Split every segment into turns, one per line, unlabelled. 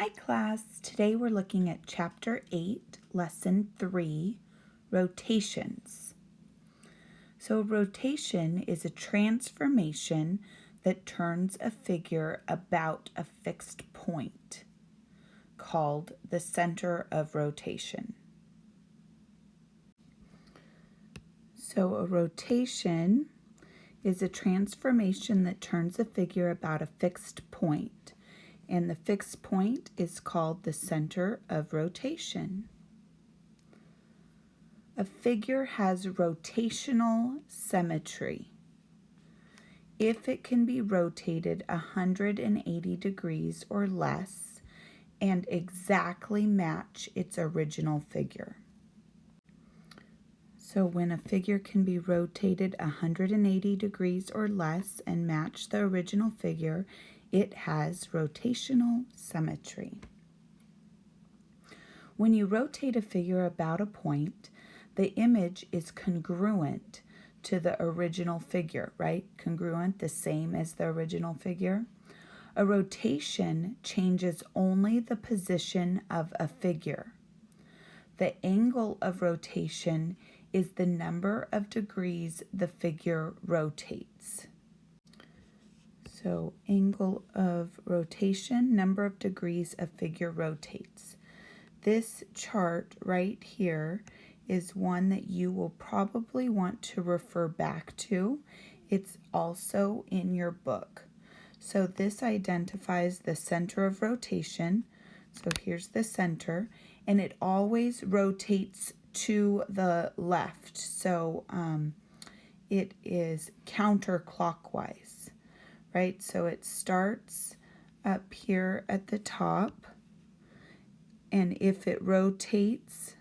Hi class, today we're looking at Chapter 8, Lesson 3, Rotations. So a rotation is a transformation that turns a figure about a fixed point, called the center of rotation. So a rotation is a transformation that turns a figure about a fixed point. And the fixed point is called the center of rotation. A figure has rotational symmetry if it can be rotated 180 degrees or less and exactly match its original figure. So when a figure can be rotated 180 degrees or less and match the original figure, it has rotational symmetry. When you rotate a figure about a point, the image is congruent to the original figure, right? Congruent, the same as the original figure. A rotation changes only the position of a figure. The angle of rotation is the number of degrees the figure rotates. So angle of rotation, number of degrees a figure rotates. This chart right here is one that you will probably want to refer back to. It's also in your book. So this identifies the center of rotation. So here's the center, and it always rotates to the left. So it is counterclockwise. Right, so it starts up here at the top, and if it rotates,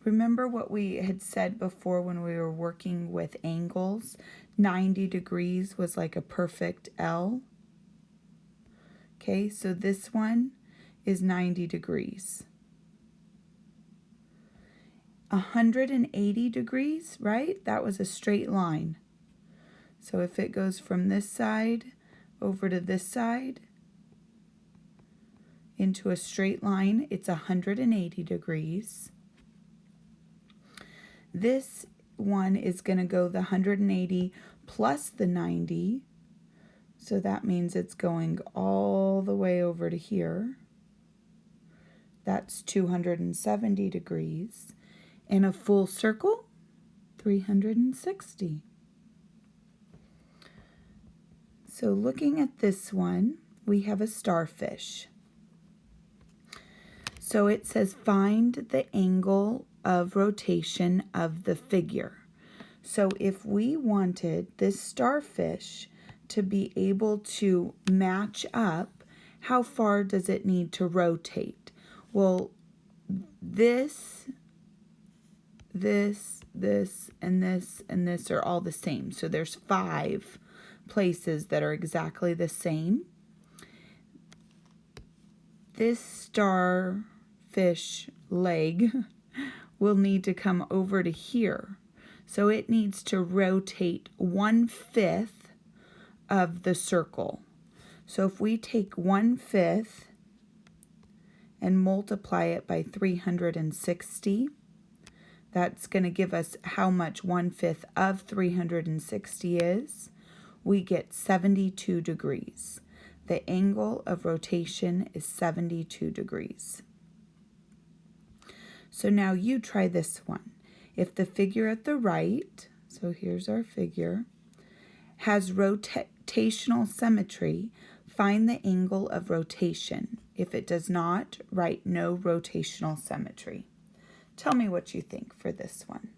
remember what we had said before when we were working with angles, 90 degrees was like a perfect L. Okay, so this one is 90 degrees. 180 degrees, right? That was a straight line. So if it goes from this side over to this side into a straight line, it's 180 degrees. This one is going to go the 180 plus the 90. So that means it's going all the way over to here. That's 270 degrees. And a full circle, 360. So looking at this one, we have a starfish. So it says find the angle of rotation of the figure. So if we wanted this starfish to be able to match up, how far does it need to rotate? Well, this, and this, and this are all the same. So there's 5 places that are exactly the same. This starfish leg will need to come over to here. So it needs to rotate 1/5 of the circle. So if we take 1/5 and multiply it by 360, that's going to give us how much 1/5 of 360 is. We get 72 degrees. The angle of rotation is 72 degrees. So now you try this one. If the figure at the right, so here's our figure, has rotational symmetry, find the angle of rotation. If it does not, write no rotational symmetry. Tell me what you think for this one.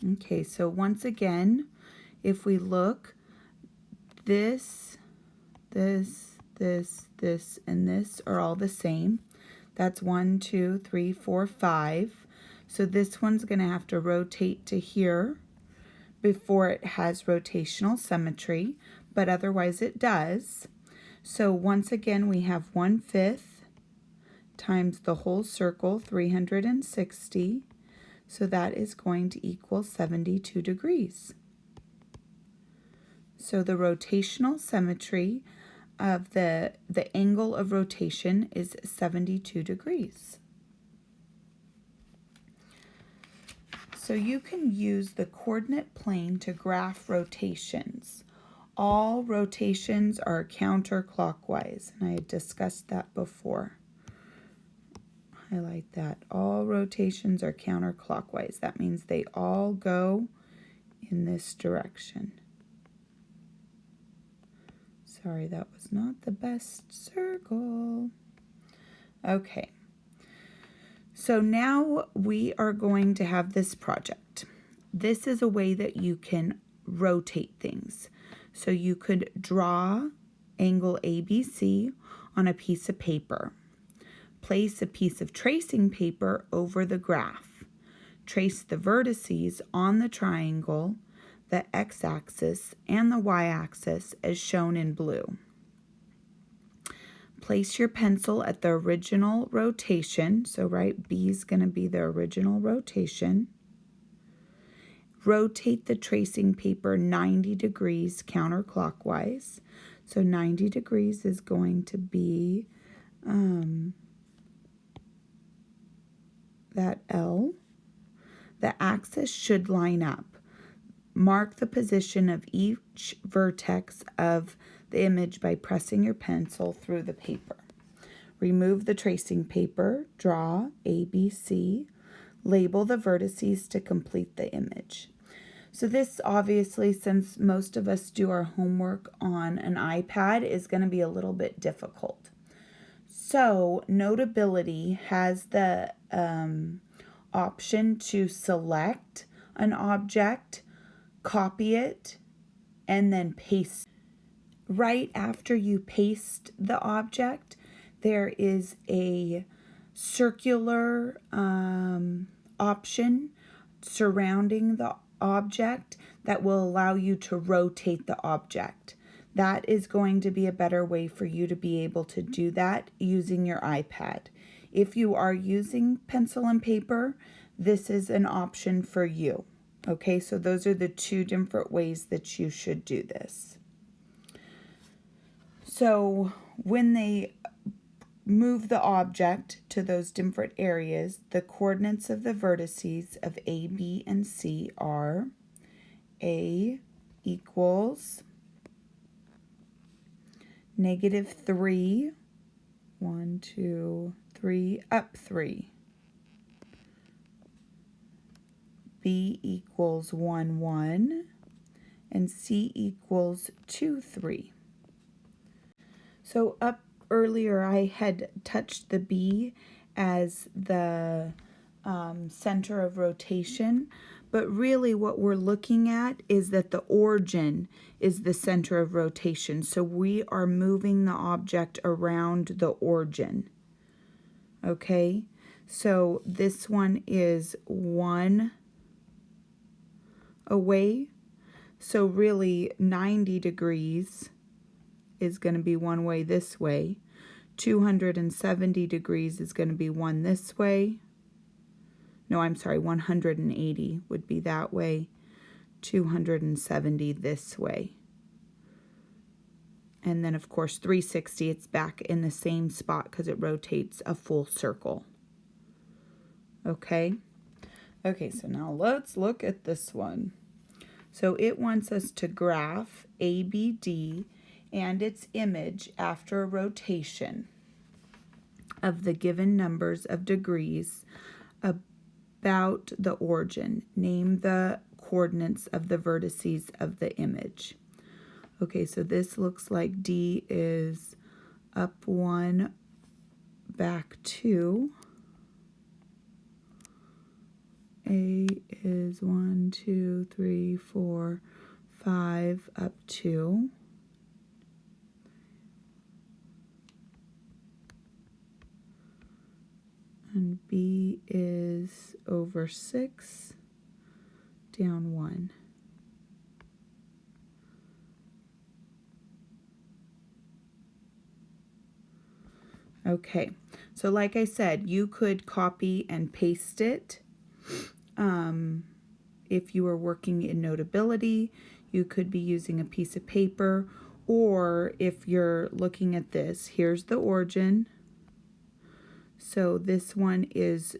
Okay, so once again, if we look, this, and this are all the same. That's 1, 2, 3, 4, 5. So this one's going to have to rotate to here before it has rotational symmetry, but otherwise it does. So once again, we have 1/5 times the whole circle, 360. So that is going to equal 72 degrees. So the rotational symmetry of the angle of rotation is 72 degrees. So you can use the coordinate plane to graph rotations. All rotations are counterclockwise, and I had discussed that before. Highlight that. All rotations are counterclockwise. That means they all go in this direction. Sorry, that was not the best circle. Okay. So now we are going to have this project. This is a way that you can rotate things. So you could draw angle ABC on a piece of paper. Place a piece of tracing paper over the graph. Trace the vertices on the triangle, the x-axis, and the y-axis as shown in blue. Place your pencil at the original rotation. So right, B is going to be the original rotation. Rotate the tracing paper 90 degrees counterclockwise. So 90 degrees is going to be that L. The axis should line up. Mark the position of each vertex of the image by pressing your pencil through the paper. Remove the tracing paper, draw ABC, label the vertices to complete the image. So this obviously, since most of us do our homework on an iPad, is going to be a little bit difficult. So Notability has the option to select an object, copy it, and then paste. Right after you paste the object, there is a circular option surrounding the object that will allow you to rotate the object. That is going to be a better way for you to be able to do that using your iPad. If you are using pencil and paper, this is an option for you. Okay, so those are the two different ways that you should do this. So when they move the object to those different areas, the coordinates of the vertices of A, B, and C are A equals -3, 1, 2, 3, up 3. B equals 1, 1, and C equals 2, 3. So up earlier I had touched the B as the center of rotation, but really what we're looking at is that the origin is the center of rotation. So we are moving the object around the origin. Okay, so this one is 1 away. So really 90 degrees is going to be one way this way. 270 degrees is going to be one this way. No, I'm sorry, 180 would be that way. 270 this way. And then, of course, 360, it's back in the same spot because it rotates a full circle. Okay? Okay, so now let's look at this one. So it wants us to graph ABD and its image after a rotation of the given numbers of degrees about the origin. Name the coordinates of the vertices of the image. Okay, so this looks like D is up 1, back 2. A is 1, 2, 3, 4, 5, up 2. And B is over 6, down 1. Okay, so like I said, you could copy and paste it If you are working in Notability, you could be using a piece of paper, or if you're looking at this, here's the origin. So this one is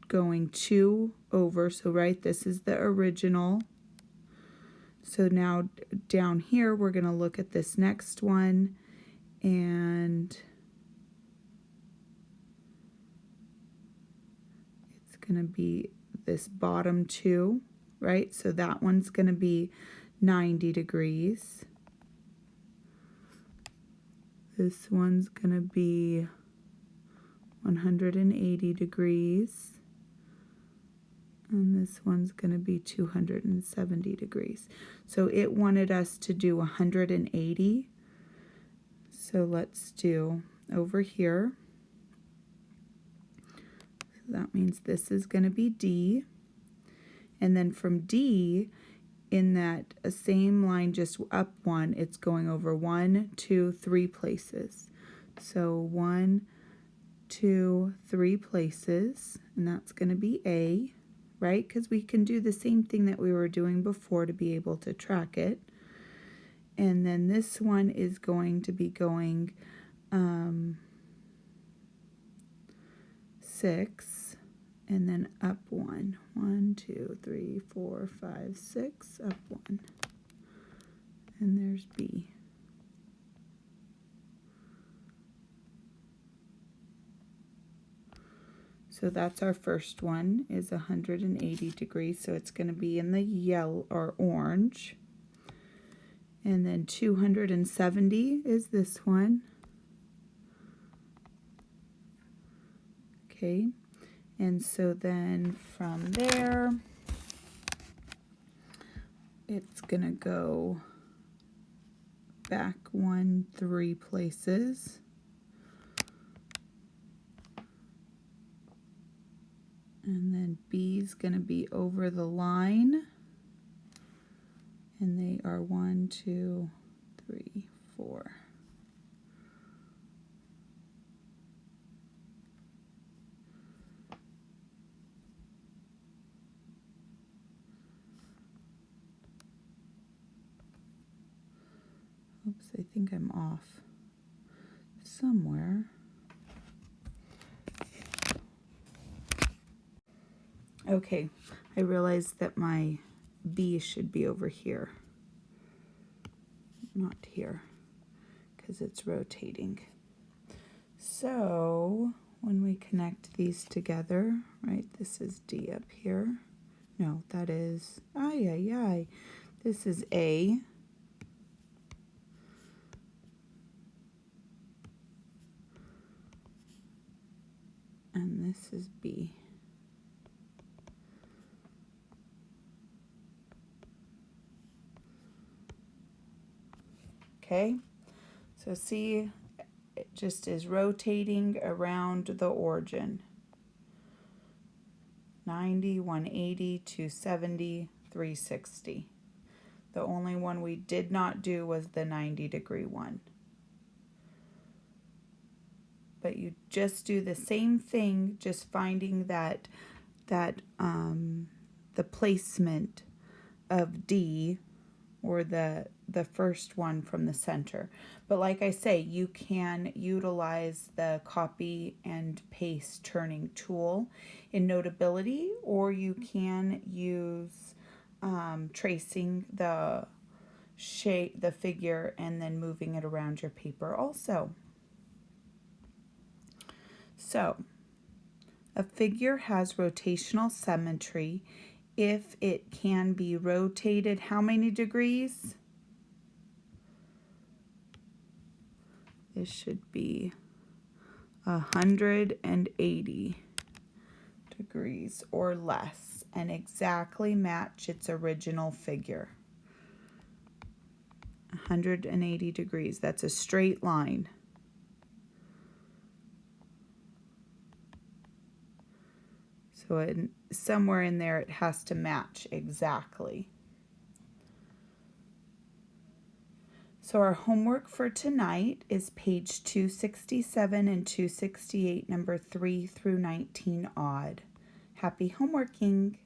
going 2 over, so right, this is the original. So now down here, we're going to look at this next one, and it's going to be this bottom 2, right? So that one's going to be 90 degrees. This one's going to be 180 degrees. And this one's going to be 270 degrees. So it wanted us to do 180. So let's do over here. So that means this is going to be D. And then from D, in that same line, just up 1, it's going over 1, 2, 3 places. So 1, 2, 3 places, and that's going to be A, right? Because we can do the same thing that we were doing before to be able to track it. And then this one is going to be going 6, and then up 1. 1, 2, 3, 4, 5, 6, up 1. And there's B. So that's our first one, is 180 degrees, so it's going to be in the yellow or orange. And then 270 is this one. Okay, and so then from there, it's going to go back 1, 3 places. And then B is going to be over the line. And they are 1, 2, 3, 4. Oops, I think I'm off somewhere. Okay, I realized that my B should be over here, not here, because it's rotating. So when we connect these together, right, this is D up here. No, that is, this is A. And this is B. Okay, so see, it just is rotating around the origin. 90, 180, 270, 360. The only one we did not do was the 90-degree one. But you just do the same thing, just finding that the placement of D, or the first one from the center. But like I say, you can utilize the copy and paste turning tool in Notability, or you can use tracing the shape, the figure, and then moving it around your paper also. So a figure has rotational symmetry if it can be rotated how many degrees? This should be 180 degrees or less and exactly match its original figure. 180 degrees, that's a straight line. So somewhere in there it has to match exactly. So our homework for tonight is page 267 and 268, number 3 through 19 odd. Happy homeworking!